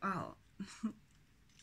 Well,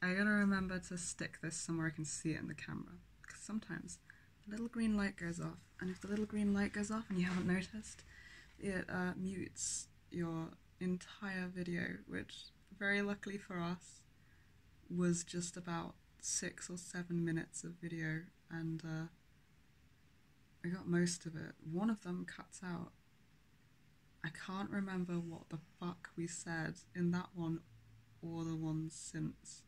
I gotta remember to stick this somewhere I can see it in the camera, because sometimes the little green light goes off, and if the little green light goes off and you haven't noticed, it mutes your entire video, which very luckily for us was just about 6 or 7 minutes of video, and I got most of it. One of them cuts out. I can't remember what the fuck we said in that one or the ones since.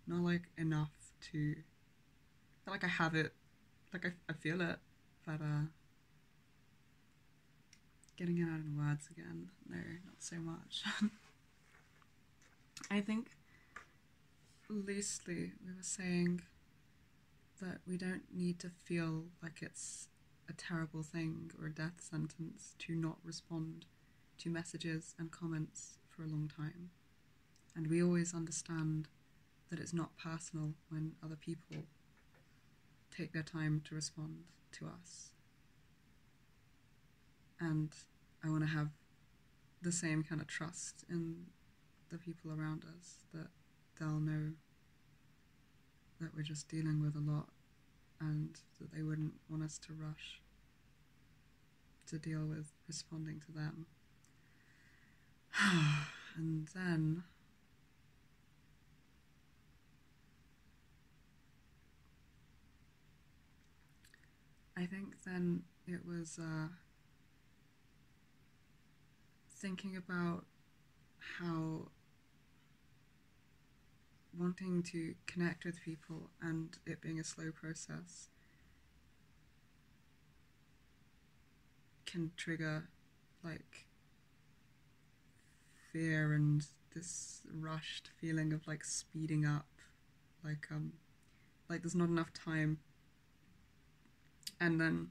Not like enough to feel like I have it, like I feel it, but getting it out in words again, no, not so much. I think loosely we were saying that we don't need to feel like it's a terrible thing or a death sentence to not respond to messages and comments for a long time. And we always understand that it's not personal when other people take their time to respond to us. And I want to have the same kind of trust in the people around us, that they'll know that we're just dealing with a lot and that they wouldn't want us to rush to deal with responding to them. And then I think then it was thinking about how wanting to connect with people and it being a slow process can trigger like fear and this rushed feeling of like speeding up, like there's not enough time. And then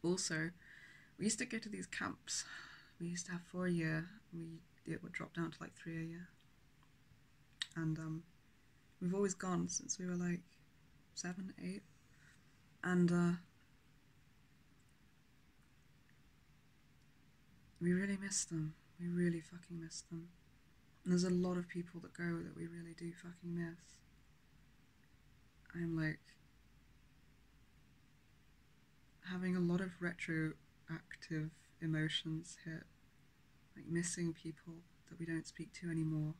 also we used to go to these camps. We used to have 4 a year. It would drop down to like 3 a year. And we've always gone since we were like 7, 8. And we really miss them. We really fucking miss them. And there's a lot of people that go that we really do fucking miss. I'm like having a lot of retroactive emotions hit, like missing people that we don't speak to anymore,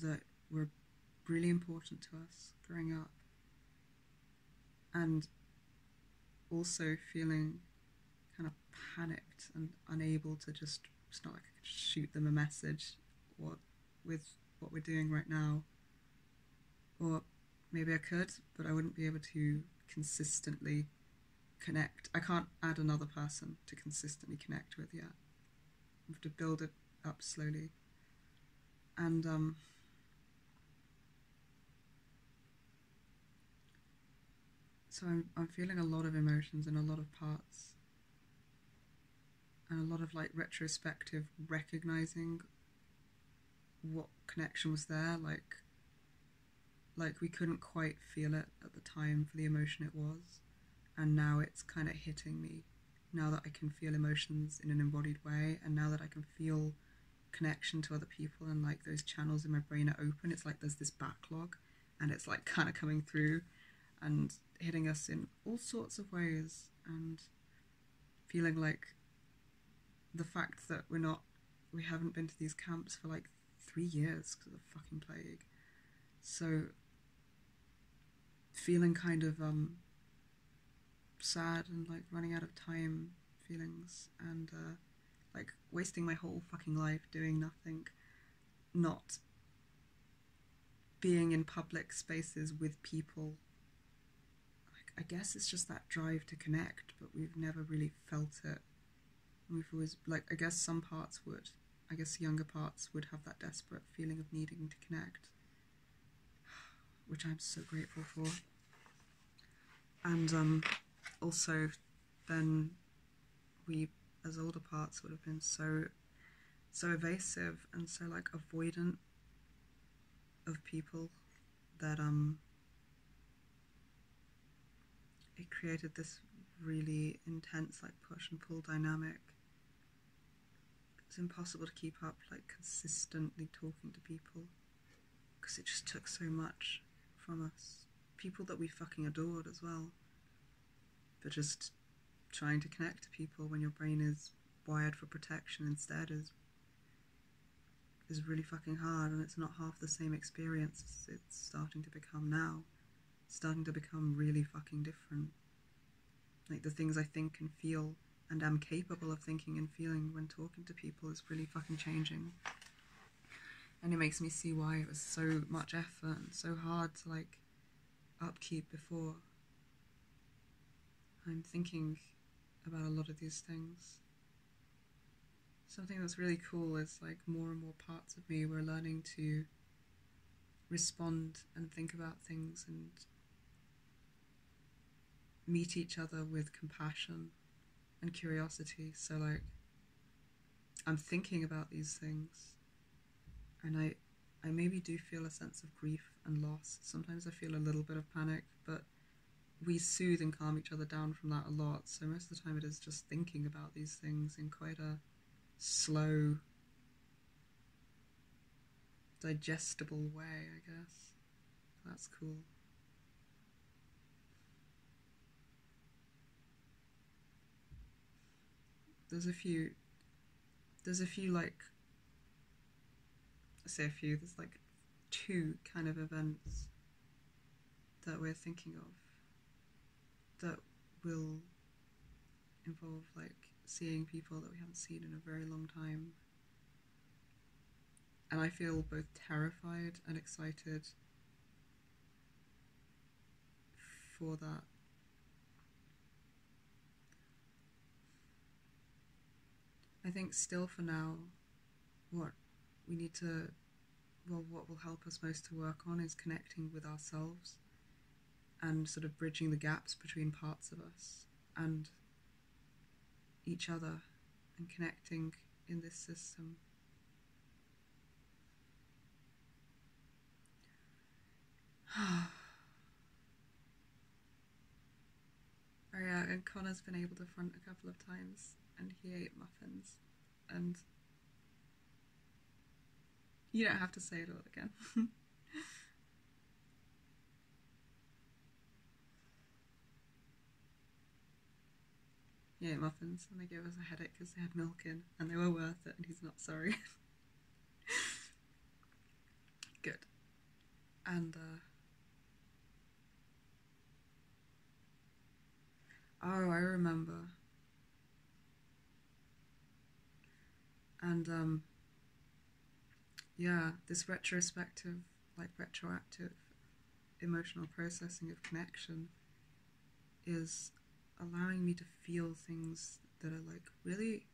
that were really important to us growing up, and also feeling kind of panicked and unable to just, it's not like I could shoot them a message with what we're doing right now, or maybe I could, but I wouldn't be able to consistently connect. I can't add another person to consistently connect with yet. I have to build it up slowly. And so I'm feeling a lot of emotions in a lot of parts, and a lot of like retrospective recognizing what connection was there, like we couldn't quite feel it at the time for the emotion it was, and now it's kind of hitting me, now that I can feel emotions in an embodied way, and now that I can feel connection to other people, and like those channels in my brain are open. It's like there's this backlog, and it's like kind of coming through and hitting us in all sorts of ways, and feeling like the fact that we haven't been to these camps for like 3 years because of the fucking plague. So feeling kind of sad and like running out of time feelings, and like wasting my whole fucking life doing nothing, not being in public spaces with people. Like, I guess it's just that drive to connect, but we've never really felt it. We've always, like, I guess some parts would, I guess younger parts would have that desperate feeling of needing to connect, which I'm so grateful for. And also then we as older parts would have been so evasive and so like avoidant of people that it created this really intense like push and pull dynamic. It's impossible to keep up like consistently talking to people because it just took so much from us. People that we fucking adored as well. But just trying to connect to people when your brain is wired for protection instead is really fucking hard, and it's not half the same experience it's starting to become now. It's starting to become really fucking different. Like, the things I think and feel and am capable of thinking and feeling when talking to people is really fucking changing. And it makes me see why it was so much effort and so hard to, like, upkeep before. I'm thinking about a lot of these things. Something that's really cool is, like, more and more parts of me were learning to respond and think about things and meet each other with compassion and curiosity. So, like, I'm thinking about these things, and I maybe do feel a sense of grief and loss. Sometimes I feel a little bit of panic, but we soothe and calm each other down from that a lot. So most of the time it is just thinking about these things in quite a slow, digestible way, I guess. That's cool. There's a few, like, I say a few, there's like 2 kind of events that we're thinking of that will involve, like, seeing people that we haven't seen in a very long time. And I feel both terrified and excited for that. I think still for now, what will help us most to work on is connecting with ourselves and sort of bridging the gaps between parts of us and each other and connecting in this system. Oh yeah, and Connor's been able to front a couple of times, and he ate muffins, and you don't have to say it all again. He ate muffins, and they gave us a headache because they had milk in, and they were worth it, and he's not sorry. Good. And oh, I remember. And yeah, this retrospective, like, retroactive emotional processing of connection is allowing me to feel things that are, like, really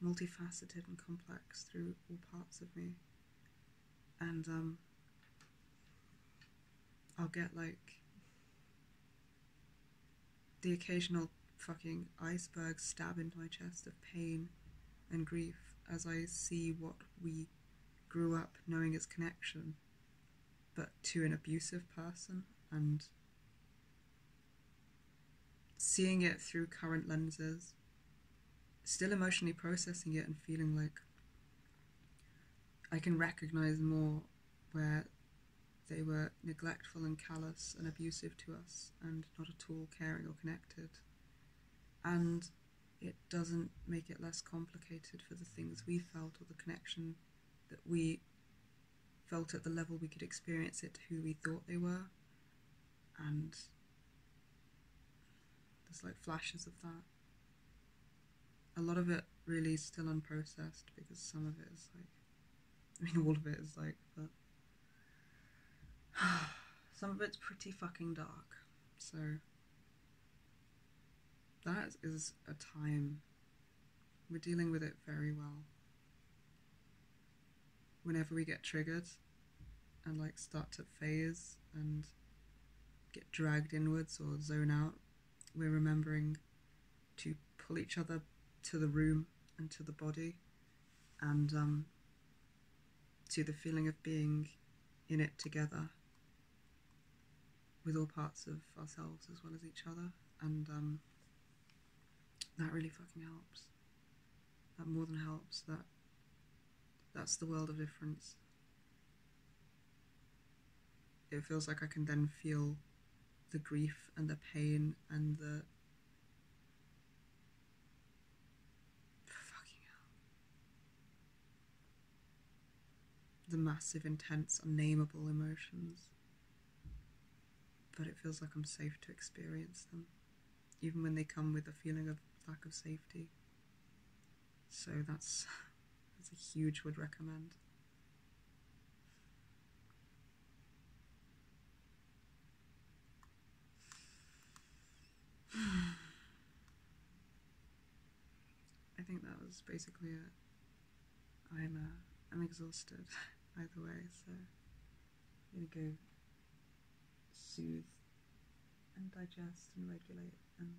multifaceted and complex through all parts of me. And I'll get, like, the occasional fucking iceberg stab into my chest of pain and grief as I see what we grew up knowing as connection, but to an abusive person, and seeing it through current lenses, still emotionally processing it and feeling like I can recognize more where they were neglectful and callous and abusive to us and not at all caring or connected. And it doesn't make it less complicated for the things we felt or the connection that we felt at the level we could experience it to who we thought they were. And there's, like, flashes of that. A lot of it really is still unprocessed because some of it is, like, I mean, all of it is, like, but some of it's pretty fucking dark. So that is a time we're dealing with it very well. Whenever we get triggered and, like, start to phase and get dragged inwards or zone out, we're remembering to pull each other to the room and to the body, and to the feeling of being in it together with all parts of ourselves as well as each other. And that really fucking helps. That more than helps. That's the world of difference. it feels like I can then feel the grief and the pain and the fucking hell, the massive, intense, unnameable emotions. But it feels like I'm safe to experience them, even when they come with a feeling of lack of safety. So that's a huge would recommend. I think that was basically it. I'm exhausted either way, so I'm gonna go soothe and digest and regulate and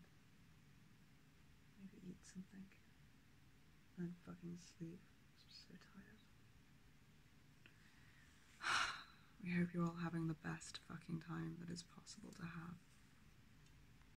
maybe eat something and fucking sleep. I'm so tired. We hope you're all having the best fucking time that is possible to